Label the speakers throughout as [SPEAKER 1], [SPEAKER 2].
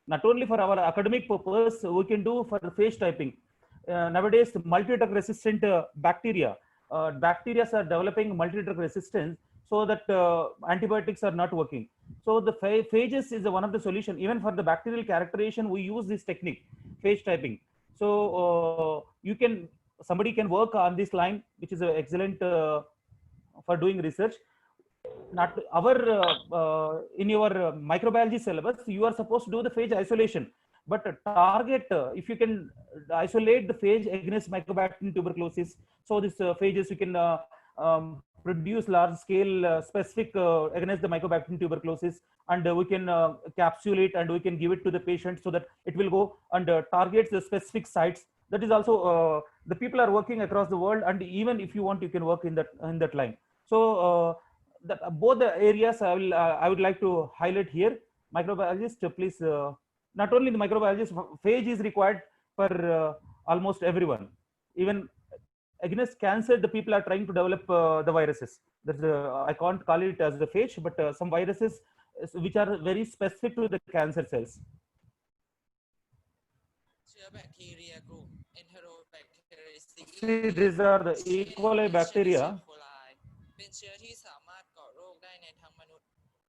[SPEAKER 1] Not only for our academic purpose, we can do for phage typing. Nowadays, multi-drug resistant bacteria are developing multi-drug resistance, so that antibiotics are not working. So the phages is one of the solution. Even for the bacterial characterization, we use this technique, phage typing. So you can, somebody can work on this line, which is excellent for doing research. Not our in your microbiology syllabus, you are supposed to do the phage isolation, but target if you can isolate the phage against Mycobacterium tuberculosis. So this phages, you can produce large scale specific against the Mycobacterium tuberculosis, and we can capsulate and we can give it to the patient, so that it will go and targets the specific sites. That is also the people are working across the world, and even if you want, you can work in that line. So both the areas I would like to highlight here. Microbiologist, please, not only the microbiologist, phage is required for almost everyone. Even against cancer, the people are trying to develop the viruses. That's I can't call it as the phage, but some viruses which are very specific to the cancer cells. See, these are the E. coli bacteria.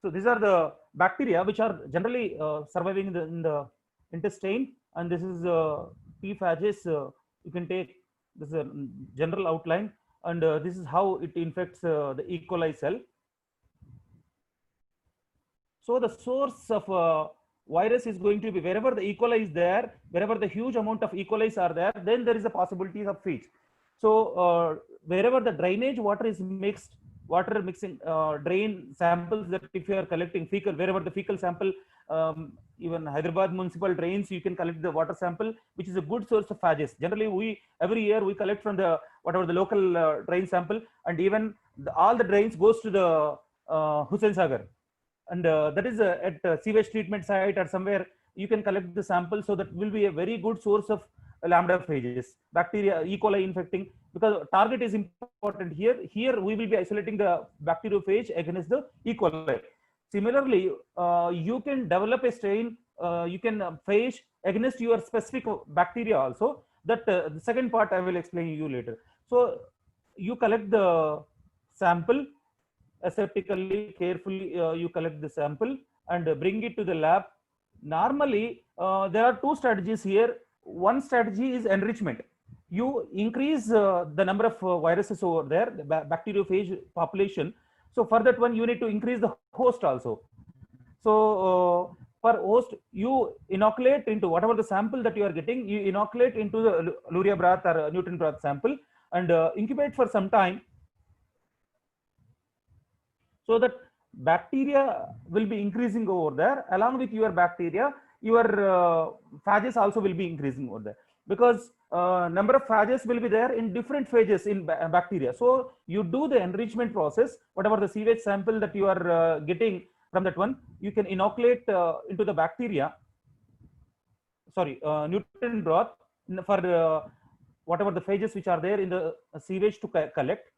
[SPEAKER 1] So these are the bacteria which are generally surviving in the intestine, and this is P. phages. You can take this is a general outline, and this is how it infects the E. coli cell. So the source of virus is going to be wherever the E. coli is there, wherever the huge amount of E. coli are there, then there is a possibility of phage. So wherever the drainage water is mixed, water mixing drain samples, that if you are collecting fecal, wherever the fecal sample, even Hyderabad municipal drains, you can collect the water sample, which is a good source of phages. Generally, every year we collect from the whatever the local drain sample, and even all the drains goes to the Hussain Sagar, and that is at sewage treatment site or somewhere you can collect the sample. So that will be a very good source of lambda phages, bacteria, E. coli infecting, because target is important here. Here we will be isolating the bacteriophage against the E. coli. Similarly, you can develop a strain, you can phage against your specific bacteria also. That the second part I will explain you later. So you collect the sample aseptically, carefully. You collect the sample and bring it to the lab. Normally, there are two strategies here. One strategy is enrichment. You increase the number of viruses over there, the bacteriophage population. So for that one, you need to increase the host also. So for host, you inoculate into whatever the sample that you are getting, you inoculate into the luria broth or nutrient broth sample, and incubate for some time, so that bacteria will be increasing over there. Along with your bacteria, your phages also will be increasing over there, because number of phages will be there in different phages in bacteria. So you do the enrichment process, whatever the sewage sample that you are getting from that one, you can inoculate into the bacteria, sorry, nutrient broth for whatever the phages which are there in the sewage to collect.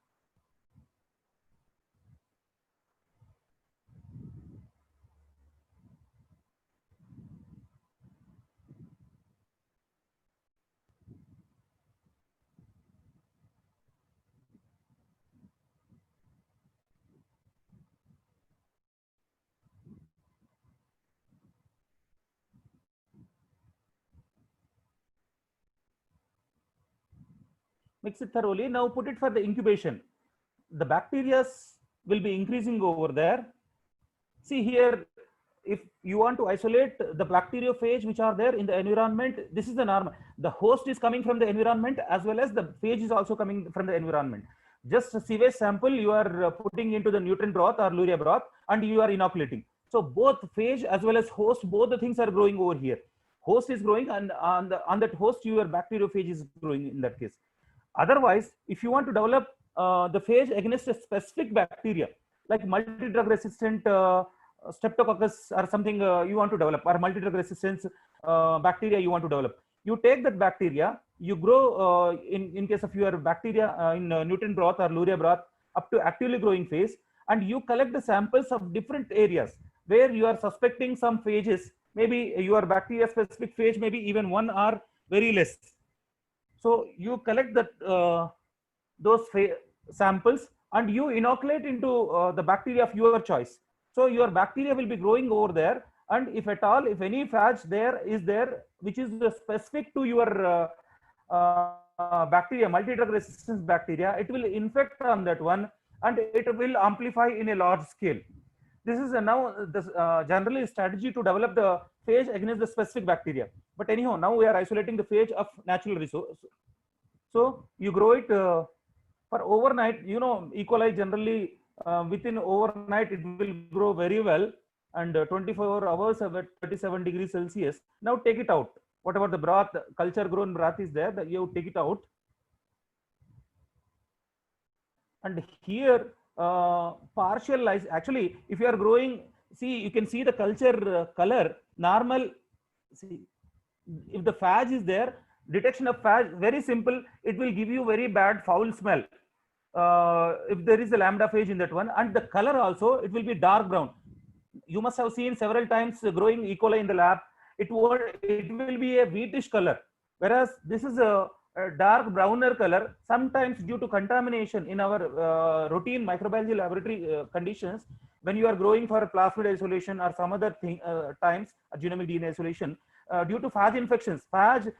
[SPEAKER 1] Mix it thoroughly. Now put it for the incubation. The bacteria will be increasing over there. See here, if you want to isolate the bacteriophage which are there in the environment, this is the normal. The host is coming from the environment, as well as the phage is also coming from the environment. Just a sewage sample you are putting into the nutrient broth or luria broth, and you are inoculating. So both phage as well as host, both the things are growing over here. Host is growing, and on that host, your bacteriophage is growing in that case. Otherwise, if you want to develop the phage against a specific bacteria, like multi-drug resistant streptococcus or something you want to develop, or multi-drug resistance bacteria you want to develop, you take that bacteria, you grow in case of your bacteria in nutrient broth or luria broth up to actively growing phase, and you collect the samples of different areas where you are suspecting some phages maybe your bacteria specific phage maybe even 1 or very less. So you collect that those samples and you inoculate into the bacteria of your choice. So your bacteria will be growing over there, and if at all, if any phage there is there which is specific to your bacteria, multi-drug resistance bacteria, it will infect on that one and it will amplify in a large scale. This is now this generally strategy to develop the phage against the specific bacteria. But anyhow, now we are isolating the phage of natural resource. So you grow it for overnight. You know, E. coli generally within overnight it will grow very well, and 24 hours at 37 degrees Celsius. Now take it out. Whatever the broth, culture grown broth is there, that you take it out. And here partial lysis. Actually, if you are growing, see, you can see the culture color normal. See, if the phage is there, detection of phage, very simple, it will give you very bad foul smell if there is a lambda phage in that one, and the color also, it will be dark brown. You must have seen several times growing E. coli in the lab. It will be a wheatish color, whereas this is a dark browner color. Sometimes due to contamination in our routine microbiology laboratory conditions, when you are growing for plasmid isolation or some other thing times genomic DNA isolation, due to phage infections, phage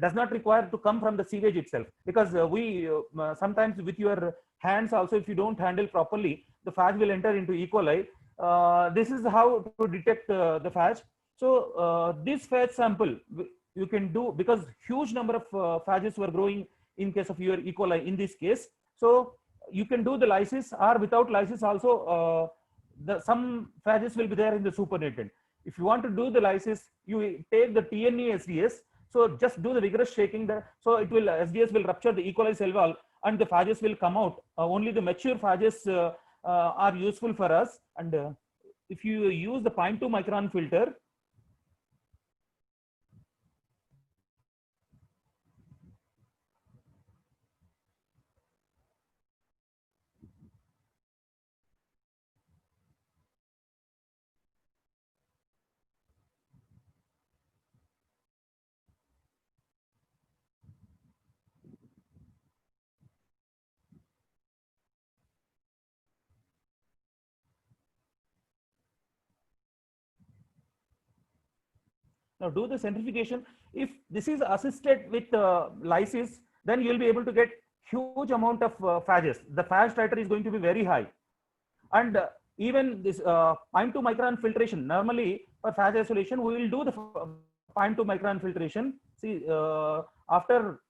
[SPEAKER 1] does not require to come from the sewage itself, because we sometimes with your hands also, if you don't handle properly, the phage will enter into E. coli. This is how to detect the phage. So this phage sample you can do, because huge number of phages were growing in case of your E. coli in this case. So you can do the lysis, or without lysis also some phages will be there in the supernatant. If you want to do the lysis, you take the TNE SDS. So just do the vigorous shaking there. So it will, SDS will rupture the E. coli cell wall and the phages will come out. Only the mature phages are useful for us. And if you use the 0.2 micron filter, now do the centrifugation. If this is assisted with lysis, then you will be able to get huge amount of phages. The phage titer is going to be very high. And even this 0.2 micron filtration, normally for phage isolation, we will do the 0.2 micron filtration. See, after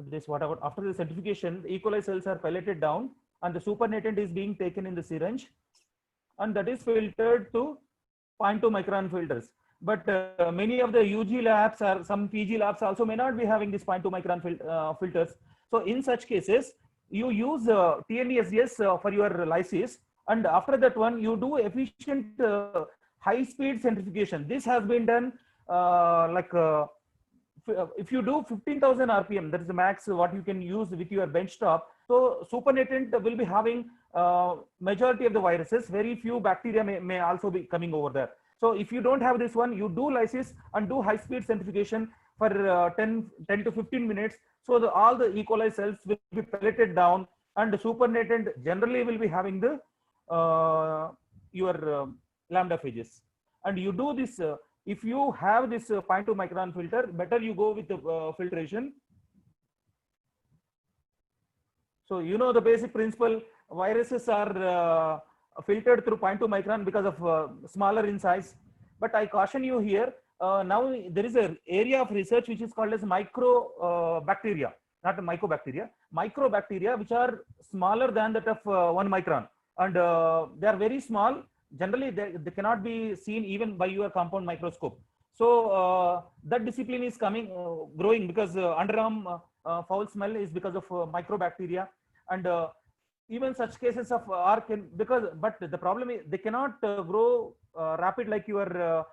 [SPEAKER 1] this, whatever, after the centrifugation, the E. coli cells are pelleted down and the supernatant is being taken in the syringe, and that is filtered to 0.2 micron filters. But many of the UG labs or some PG labs also may not be having this 0.2 micron filters. So in such cases, you use TNESDS for your lysis, and after that one, you do efficient high-speed centrifugation. This has been done if you do 15,000 RPM, that is the max what you can use with your benchtop. So supernatant will be having majority of the viruses. Very few bacteria may also be coming over there. So if you don't have this one, you do lysis and do high-speed centrifugation for 10 to 15 minutes. So all the E. coli cells will be pelleted down, and the supernatant generally will be having the your lambda phages. And you do this, if you have this 0.2 micron filter, better you go with the filtration. So you know the basic principle, viruses are filtered through 0.2 micron because of smaller in size. But I caution you here, now there is an area of research which is called as microbacteria, not the mycobacteria, microbacteria, which are smaller than that of 1 micron. And they are very small. Generally, they cannot be seen even by your compound microscope. So that discipline is growing, because underarm foul smell is because of microbacteria. And even such cases of but the problem is they cannot grow rapid like your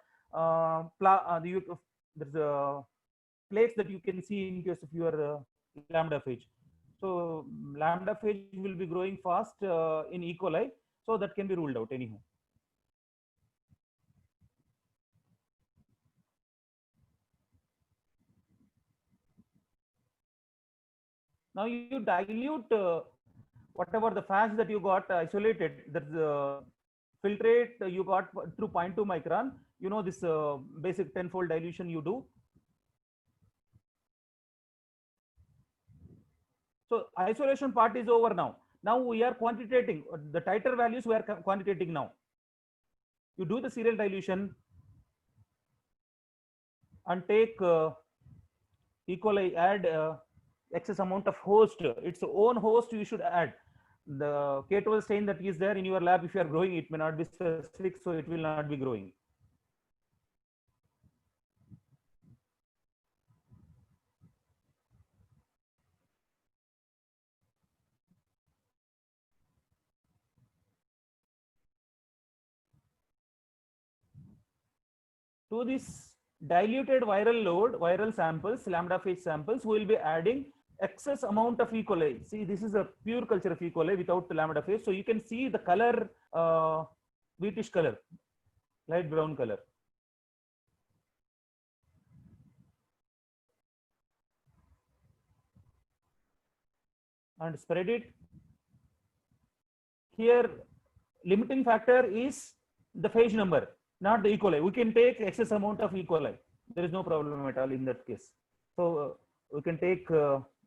[SPEAKER 1] there's plates that you can see in case of your lambda phage. So lambda phage will be growing fast in E. coli, so that can be ruled out anyhow. Now you dilute whatever the phage that you got isolated, that filtrate you got through 0.2 micron. You know this basic tenfold dilution you do. So isolation part is over now. Now we are quantitating the titer values. We are quantitating now. You do the serial dilution and take E. coli, add excess amount of host, its own host you should add. The K12 stain that is there in your lab, if you are growing, it may not be specific, so it will not be growing. To this diluted viral load, viral samples, lambda phage samples, we will be adding excess amount of E. coli. See, this is a pure culture of E. coli without the lambda phage. So you can see the color, wheatish color, light brown color. And spread it. Here, limiting factor is the phage number, not the E. coli. We can take excess amount of E. coli. There is no problem at all in that case. So we can take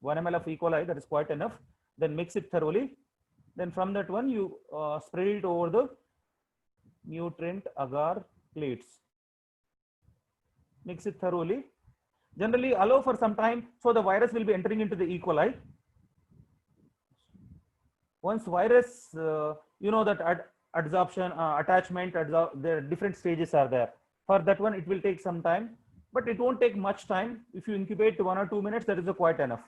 [SPEAKER 1] 1 ml of E. coli, that is quite enough. Then mix it thoroughly. Then from that one, you spread it over the nutrient agar plates. Mix it thoroughly. Generally allow for some time, so the virus will be entering into the E. coli. Once virus, you know that adsorption, attachment, there are different stages are there. For that one, it will take some time, but it won't take much time. If you incubate 1 or 2 minutes, that is quite enough.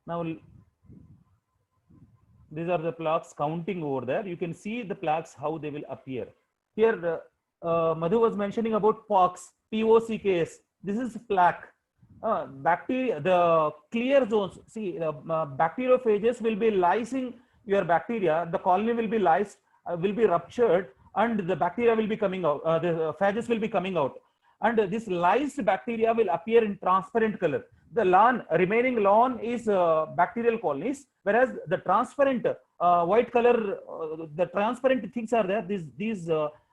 [SPEAKER 1] Now, these are the plaques counting over there. You can see the plaques, how they will appear. Here, Madhu was mentioning about POCs, POCKS. This is plaque. Bacteria, the clear zones, see, bacteriophages will be lysing your bacteria. The colony will be lysed, will be ruptured, and the bacteria will be coming out. The phages will be coming out, and this lysed bacteria will appear in transparent color. The remaining lawn is bacterial colonies, whereas the transparent white color, the transparent things are there. These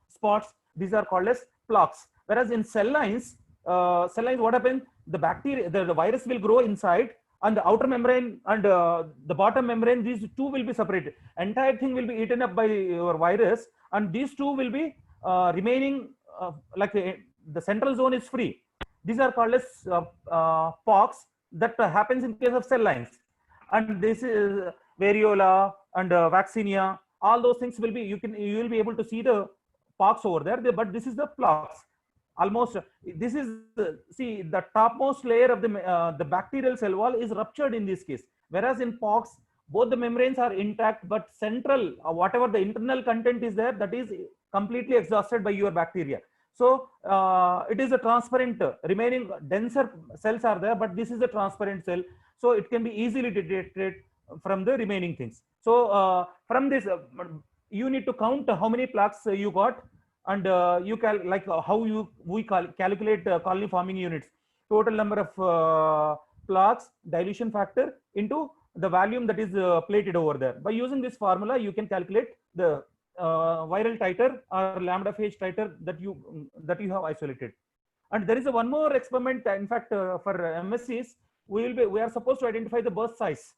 [SPEAKER 1] spots, these are called as plaques. Whereas in cell lines, what happens? The bacteria, the virus will grow inside, and the outer membrane and the bottom membrane, these two will be separated. Entire thing will be eaten up by your virus, and these two will be remaining like the central zone is free. These are called as pox that happens in case of cell lines. And this is variola and vaccinia. All those things will be, you will be able to see the pox over there, but this is the plaques. Almost, this is see, the topmost layer of the bacterial cell wall is ruptured in this case, whereas in pox both the membranes are intact, but central whatever the internal content is there, that is completely exhausted by your bacteria. So it is a transparent, remaining denser cells are there, but this is a transparent cell, so it can be easily detected from the remaining things. So from this you need to count how many plaques you got, and you can like how we calculate colony forming units, total number of plaques, dilution factor into the volume that is plated over there. By using this formula, you can calculate the viral titer or lambda phage titer that you have isolated. And there is one more experiment. In fact, for MSCs, we are supposed to identify the burst size.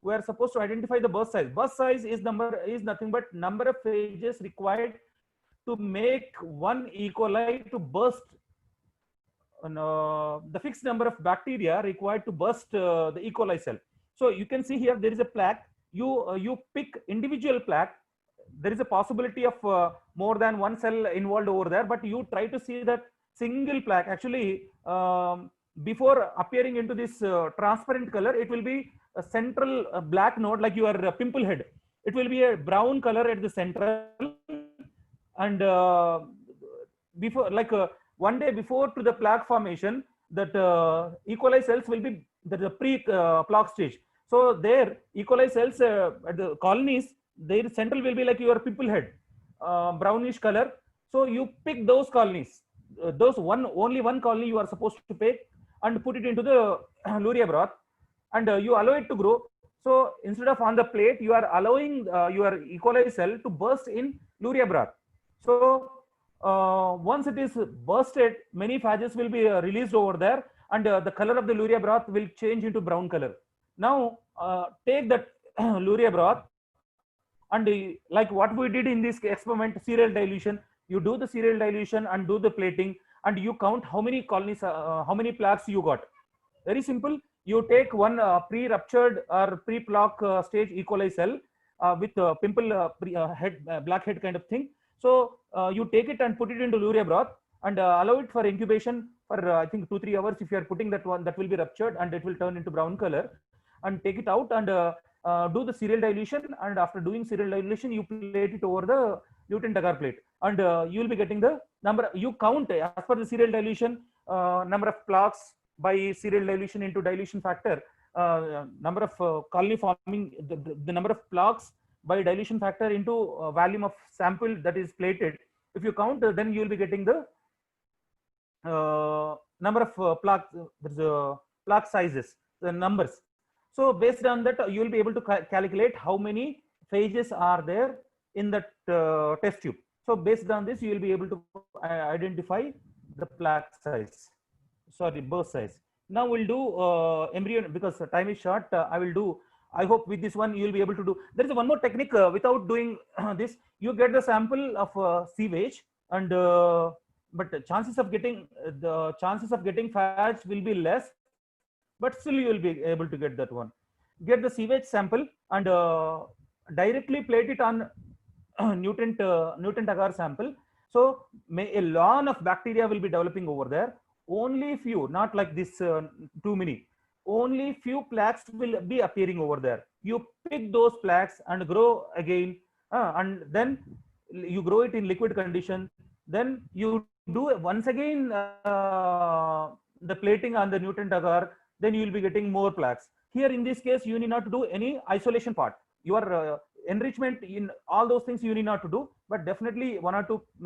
[SPEAKER 1] We are supposed to identify the burst size. Burst size is nothing but number of phages required to make one E. coli to burst, the fixed number of bacteria required to burst the E. coli cell. So you can see here there is a plaque. You pick individual plaque. There is a possibility of more than one cell involved over there, but you try to see that single plaque. Actually, before appearing into this transparent color, it will be a central black node like your pimple head. It will be a brown color at the central. And before, like one day before to the plaque formation, that E. coli cells will be the pre-plaque stage. So there, E. coli cells at the colonies, their central will be like your pimple head, brownish color. So you pick those colonies, only one colony you are supposed to pick, and put it into the lurea broth, and you allow it to grow. So instead of on the plate, you are allowing your E. coli cell to burst in lurea broth. So once it is bursted, many phages will be released over there, and the color of the lurea broth will change into brown color. Now take that lurea broth, and like what we did in this experiment, serial dilution. You do the serial dilution and do the plating, and you count how many colonies, how many plaques you got. Very simple. You take one pre-ruptured or pre-plaque stage E. coli cell with pimple head, black head kind of thing. So you take it and put it into lurea broth, and allow it for incubation for I think 2-3 hours. If you are putting that one, that will be ruptured and it will turn into brown color. And take it out and do the serial dilution. And after doing serial dilution, you plate it over the lutein agar plate, and you will be getting the number. You count as per the serial dilution number of plaques by serial dilution into dilution factor, number of colony forming, the number of plaques by dilution factor into volume of sample that is plated. If you count, then you will be getting the number of plaque sizes, the numbers. So based on that, you will be able to calculate how many phages are there in that test tube. So based on this, you will be able to identify the plaque size, sorry, burst size. Now we'll do embryo, because time is short. I will do, I hope with this one you will be able to do. There is one more technique without doing this. You get the sample of sewage, and but chances of getting phage will be less, but still you will be able to get that one. Get the sewage sample and directly plate it on nutrient agar sample. So a lawn of bacteria will be developing over there. Only few, not like this too many, only few plaques will be appearing over there. You pick those plaques and grow again, and then you grow it in liquid condition. Then you do once again the plating on the nutrient agar. Then you will be getting more plaques. Here in this case, you need not to do any isolation part. Your enrichment in all those things you need not to do, but definitely one or two